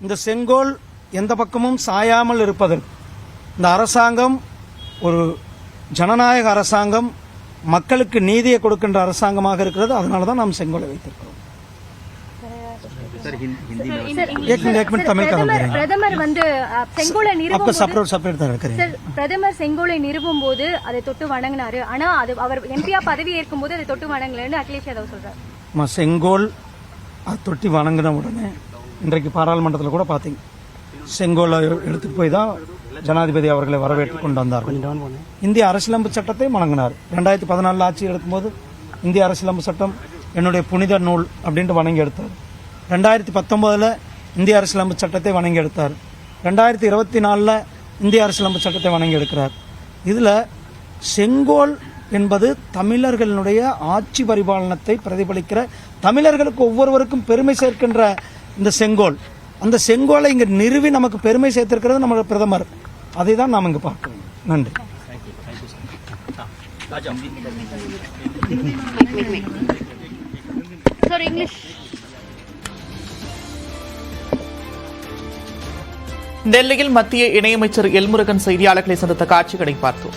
இந்த செங்கோல் எந்த பக்கமும் சாயாமல் இருப்பதற்கு இந்த அரசாங்கம் ஒரு ஜனநாயக அரசாங்கம், மக்களுக்கு நீதியை கொடுக்கின்ற அரசாங்கமாக இருக்கிறது. அதனால தான் நாம் செங்கோலை வைத்திருக்கிறோம். பிரதமர் வந்து செங்கோலை பிரதமர் செங்கோலை நிறுவும் போது அதை தொட்டு வணங்கினாரு. ஆனா அது அவர் எம்பியா பதவி ஏற்கும் போது அதை தொட்டு வணங்கலன்னு அகிலேஷ் யாதவ் சொல்றாரு. செங்கோல் அதை தொட்டி வணங்கின உடனே இன்றைக்கு பாராளுமன்றத்தில் கூட பாத்தீங்க, செங்கோலை எடுத்துட்டு போய் தான் ஜனாதிபதி அவர்களை வரவேற்று கொண்டு வந்தார்கள். இந்திய அரசியலமைப்பு சட்டத்தை வணங்கினார். 2014 ஆட்சி எடுக்கும்போது இந்திய அரசியலமைப்பு சட்டம் என்னுடைய புனித நூல் அப்படின்ட்டு வணங்கி எடுத்தார். 2019 இந்திய அரசியலமைப்பு சட்டத்தை வணங்கி எடுத்தார். 2024 இந்திய அரசியலமைப்பு சட்டத்தை வணங்கி எடுக்கிறார். இதுல செங்கோல் என்பது தமிழர்களுடைய ஆட்சி பரிபாலனத்தை பிரதிபலிக்கிற, தமிழர்களுக்கு ஒவ்வொருவருக்கும் பெருமை சேர்க்கின்ற இந்த செங்கோல், அந்த செங்கோலை இங்க நிறுவி நமக்கு பெருமை சேர்த்திருக்கிறது நம்ம பிரதமர். அதை தான் நாம் இங்கு பார்க்கிறோம். நன்றி. டெல்லியில் மத்திய இணையமைச்சர் எல் முருகன் செய்தியாளர்களை சந்தித்த காட்சிகளை பார்த்தோம்.